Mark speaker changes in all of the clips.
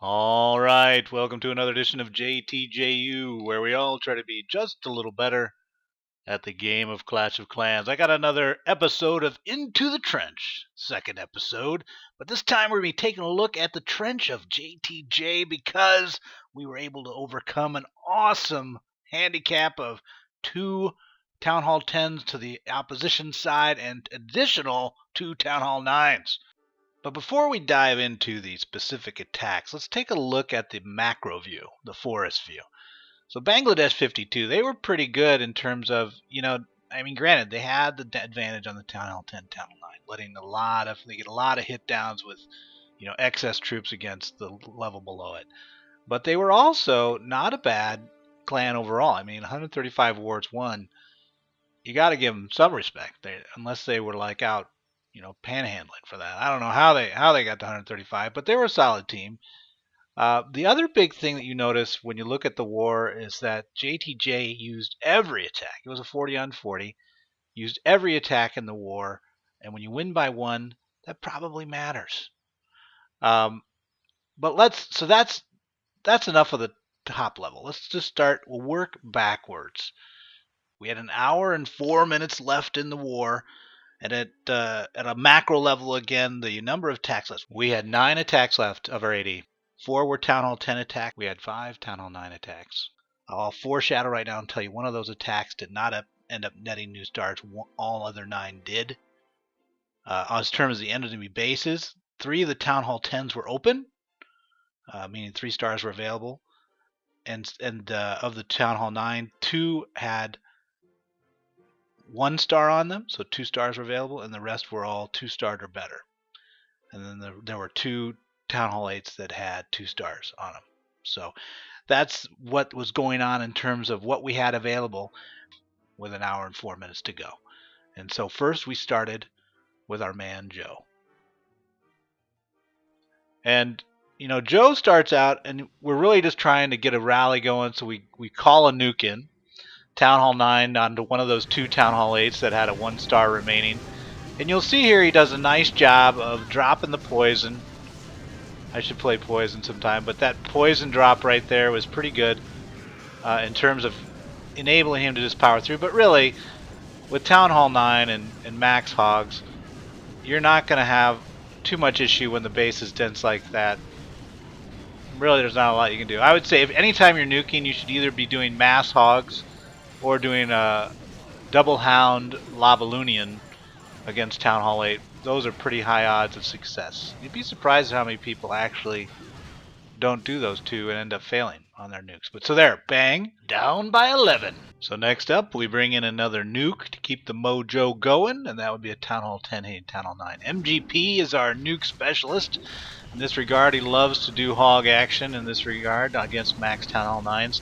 Speaker 1: All right, welcome to another edition of JTJU, where we all try to be just a little better at the game of Clash of Clans. I got another episode of Into the Trench, second episode, but this time we're going to be taking a look at the trench of JTJ because we were able to overcome an awesome handicap of 2 Town Hall 10s to the opposition side and additional 2 Town Hall 9s. But before we dive into the specific attacks, let's take a look at the macro view, the forest view. So Bangladesh 52, they were pretty good in terms of, granted, they had the advantage on the Town Hall 10, Town Hall 9, they get a lot of hit downs with, excess troops against the level below it. But they were also not a bad clan overall. 135 wards won. You got to give them some respect, unless they were like out panhandling for that. I don't know how they got to 135, but they were a solid team. The other big thing that you notice when you look at the war is that JTJ used every attack. It was a 40 on 40, used every attack in the war, and when you win by one, that probably matters. But that's enough of the top level. Let's just start. We'll work backwards. We had an hour and 4 minutes left in the war. And at a macro level again, the number of attacks left. We had 9 attacks left of our 80. 4 were Town Hall 10 attacks. We had 5 Town Hall 9 attacks. I'll foreshadow right now and tell you one of those attacks did not end up netting new stars. All other 9 did. As terms of the enemy bases, 3 of the Town Hall 10s were open, meaning 3 stars were available. And of the Town Hall 9, 2 had 1 star on them, so 2 stars were available, and the rest were all 2-starred or better. And then there were 2 Town Hall 8s that had 2 stars on them. So that's what was going on in terms of what we had available with an hour and 4 minutes to go. And so first we started with our man Joe. And Joe starts out, and we're really just trying to get a rally going, so we call a nuke in. Town Hall 9 onto one of those 2 Town Hall 8s that had a 1 star remaining. And you'll see here he does a nice job of dropping the poison. I should play poison sometime, but that poison drop right there was pretty good in terms of enabling him to just power through. But really, with Town Hall 9 and Max Hogs, you're not going to have too much issue when the base is dense like that. Really, there's not a lot you can do. I would say if anytime you're nuking, you should either be doing Mass Hogs or doing a double hound Lavalunian against Town Hall 8. Those are pretty high odds of success. You'd be surprised at how many people actually don't do those 2 and end up failing on their nukes. But so there, bang, down by 11. So next up, we bring in another nuke to keep the mojo going, and that would be a Town Hall 10 hitting Town Hall 9. MGP is our nuke specialist. In this regard, he loves to do hog action in this regard against max Town Hall 9s.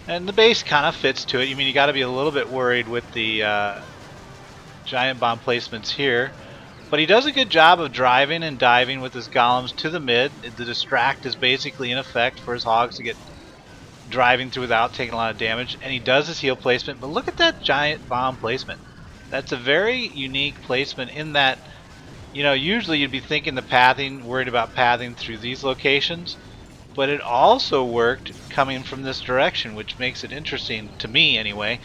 Speaker 1: And the base kind of fits to it. You got to be a little bit worried with the giant bomb placements here. But he does a good job of driving and diving with his golems to the mid. The distract is basically in effect for his hogs to get driving through without taking a lot of damage. And he does his heal placement. But look at that giant bomb placement. That's a very unique placement in that, usually you'd be thinking the pathing, worried about pathing through these locations. But it also worked coming from this direction, which makes it interesting, to me anyway,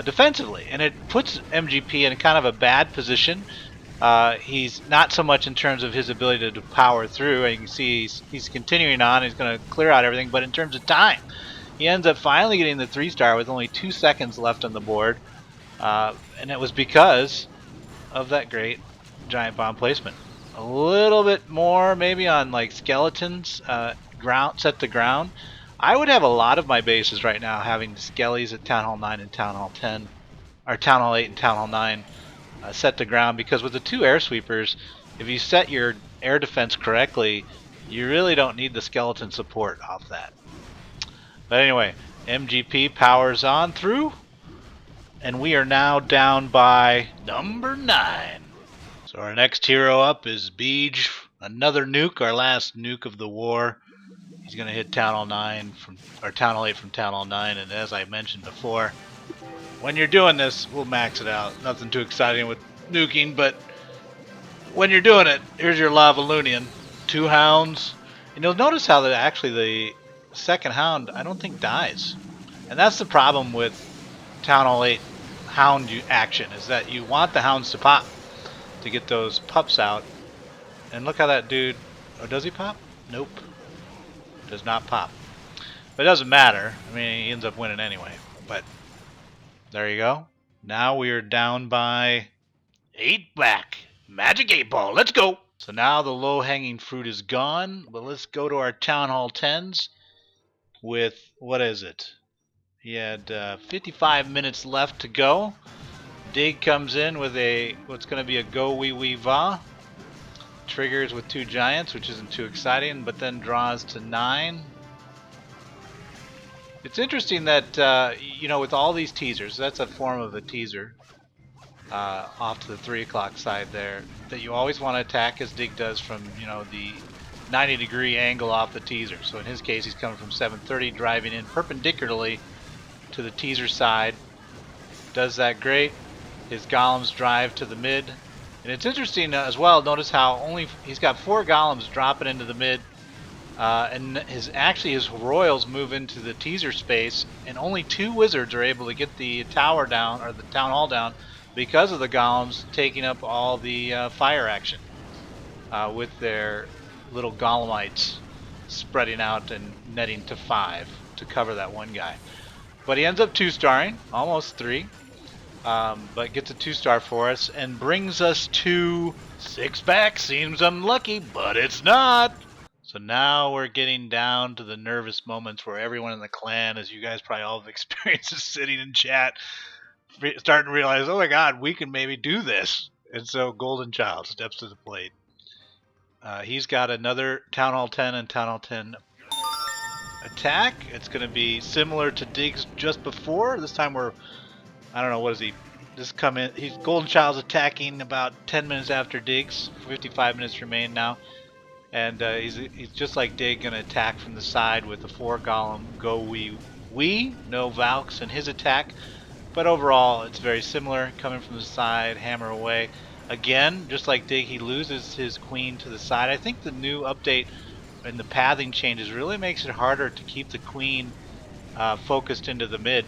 Speaker 1: defensively. And it puts MGP in kind of a bad position. He's not so much in terms of his ability to power through. And you can see he's continuing on. He's going to clear out everything. But in terms of time, he ends up finally getting the 3-star with only 2 seconds left on the board. And it was because of that great giant bomb placement. A little bit more maybe on like skeletons. Set the ground. I would have a lot of my bases right now having skellies at Town Hall 9 and Town Hall 10, or Town Hall 8 and Town Hall 9 set the ground, because with the 2 air sweepers, if you set your air defense correctly, you really don't need the skeleton support off that. But anyway, MGP powers on through, and we are now down by number 9. So our next hero up is Beej, another nuke, our last nuke of the war. He's going to hit Town Hall 9 Town Hall 8 from Town Hall 9, and as I mentioned before, when you're doing this, we'll max it out. Nothing too exciting with nuking, but when you're doing it, here's your Lavalunian. 2 hounds And you'll notice how that actually the second hound, I don't think dies. And that's the problem with Town Hall 8 hound action, is that you want the hounds to pop to get those pups out. And look how that dude, oh, does he pop? Nope. Does not pop. But it doesn't matter. I mean, he ends up winning anyway. But there you go. Now we are down by 8 back. Magic 8 ball. Let's go. So now the low-hanging fruit is gone. But let's go to our Town Hall 10s with, what is it? He had 55 minutes left to go. Dig comes in with a what's going to be a go wee wee va. Triggers with 2 giants, which isn't too exciting, but then draws to 9. It's interesting that you know, with all these teasers, that's a form of a teaser off to the 3 o'clock side there, that you always want to attack as Dig does from, you know, the 90-degree angle off the teaser. So in his case, he's coming from 730, driving in perpendicularly to the teaser side. Does that great. His golems drive to the mid. And it's interesting as well, notice how he's got 4 golems dropping into the mid. And his royals move into the teaser space, and only 2 wizards are able to get the tower down, or the town hall down, because of the golems taking up all the fire action with their little golemites spreading out and netting to 5 to cover that one guy. But he ends up 2-starring, almost 3, but gets a 2-star for us and brings us to 6 back. Seems unlucky, but it's not. So now we're getting down to the nervous moments where everyone in the clan, as you guys probably all have experienced, is sitting in chat, starting to realize, oh my god, we can maybe do this. And so Golden Child steps to the plate. He's got another Town Hall 10 and Town Hall 10 attack. It's going to be similar to Diggs just before. This time we're, I don't know, what is he? Just come in. Golden Child's attacking about 10 minutes after Diggs. 55 minutes remain now. And he's just like Dig, going to attack from the side with the 4 golem go wee. No Valks in his attack. But overall, it's very similar. Coming from the side, hammer away. Again, just like Dig, he loses his queen to the side. I think the new update and the pathing changes really makes it harder to keep the queen focused into the mid.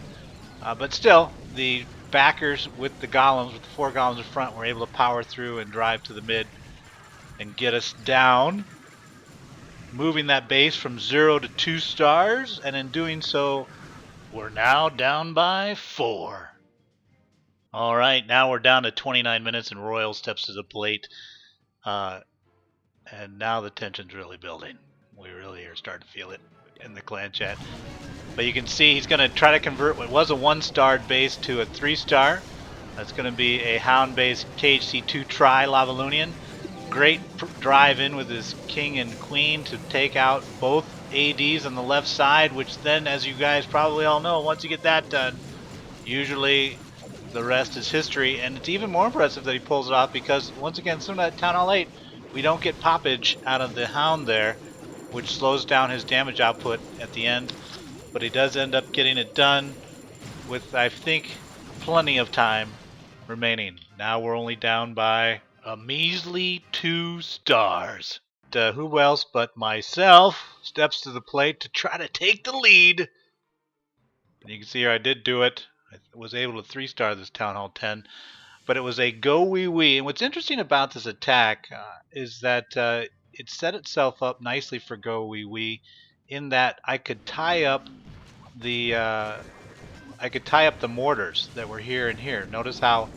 Speaker 1: But still, the backers with the golems, with the 4 golems in front, were able to power through and drive to the mid and get us down, moving that base from 0 to 2 stars, and in doing so, we're now down by 4. All right, now we're down to 29 minutes, and Royal steps to the plate, and now the tension's really building. We really are starting to feel it in the clan chat. But you can see he's going to try to convert what was a 1-starred base to a 3-star. That's going to be a hound-based KHC2 Tri-Lavalunian. Great drive in with his king and queen to take out both ADs on the left side, which then, as you guys probably all know, once you get that done, usually the rest is history. And it's even more impressive that he pulls it off, because once again, similar to Town Hall 8, we don't get poppage out of the hound there, which slows down his damage output at the end. But he does end up getting it done with, I think, plenty of time remaining. Now we're only down by a measly 2 stars. Who else but myself steps to the plate to try to take the lead. And you can see here I did do it. I was able to 3-star this Town Hall 10. But it was a go wee wee. And what's interesting about this attack is that it set itself up nicely for go wee wee, in that I could tie up the mortars that were here and here. Notice how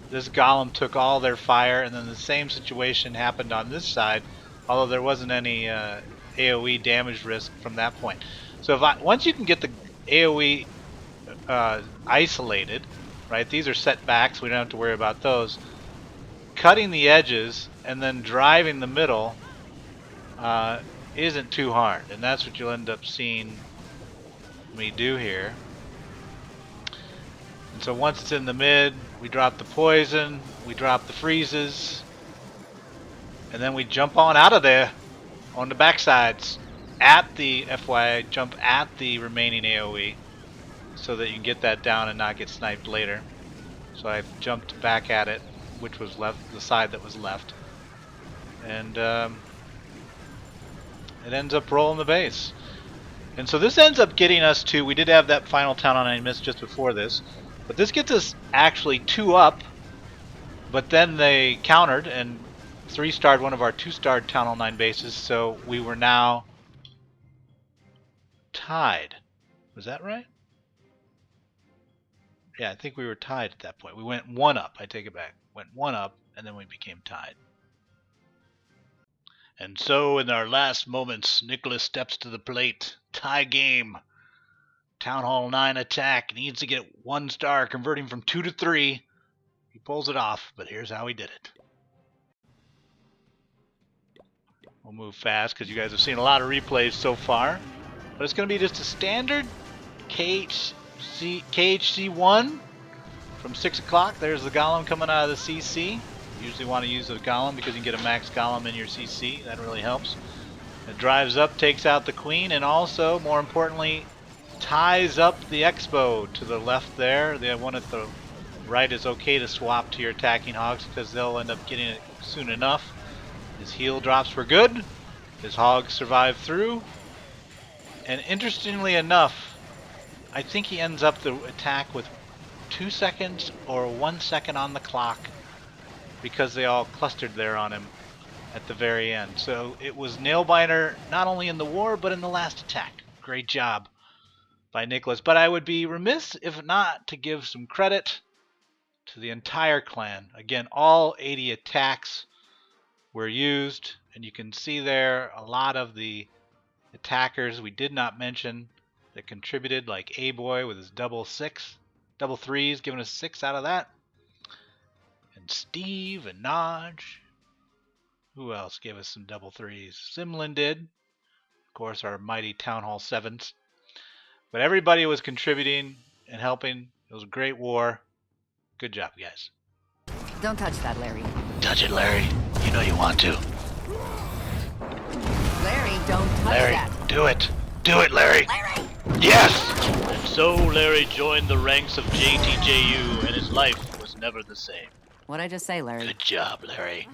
Speaker 1: this golem took all their fire, and then the same situation happened on this side, although there wasn't any AoE damage risk from that point. So once you can get the AoE isolated, right? These are set back, so we don't have to worry about those. Cutting the edges and then driving the middle isn't too hard, and that's what you'll end up seeing me do here. And so once it's in the mid, we drop the poison, we drop the freezes, and then we jump on out of there on the backsides at the FYI, jump at the remaining AoE so that you can get that down and not get sniped later. So I jumped back at it, which was left, the side that was left. And it ends up rolling the base. And so this ends up getting us to, we did have that final Town Hall 9 miss just before this, but this gets us actually 2 up, but then they countered and 3-starred one of our 2-starred Town Hall 9 bases, so we were now tied. Was that right? Yeah, I think we were tied at that point. We went 1 up, I take it back. Went 1 up, and then we became tied. And so, in our last moments, Nicholas steps to the plate. Tie game. Town Hall 9 attack. Needs to get 1 star, converting from 2 to 3. He pulls it off, but here's how he did it. We'll move fast because you guys have seen a lot of replays so far. But it's going to be just a standard KHC1 from 6 o'clock. There's the Golem coming out of the CC. You usually want to use the Golem because you can get a max Golem in your CC. That really helps. It drives up, takes out the Queen, and also, more importantly, ties up the Expo to the left there. The one at the right is okay to swap to your attacking Hogs because they'll end up getting it soon enough. His heal drops for good. His Hogs survive through. And interestingly enough, I think he ends up the attack with 2 seconds or 1 second on the clock because they all clustered there on him at the very end. So it was Nailbiter not only in the war but in the last attack. Great job by Nicholas. But I would be remiss if not to give some credit to the entire clan. Again, all 80 attacks were used, and you can see there a lot of the attackers we did not mention that contributed, like A-Boy with his double threes, giving us 6 out of that. And Steve and Naj. Who else gave us some double threes? Simlin did. Of course, our mighty Town Hall 7s. But everybody was contributing and helping. It was a great war. Good job, guys.
Speaker 2: Don't touch that, Larry.
Speaker 1: Touch it, Larry. You know you want to.
Speaker 2: Larry, don't touch
Speaker 1: Larry,
Speaker 2: that.
Speaker 1: do it. Do it, Larry.
Speaker 2: Larry!
Speaker 1: Yes! And so Larry joined the ranks of JTJU, and his life was never the same.
Speaker 2: What'd I just say, Larry?
Speaker 1: Good job, Larry.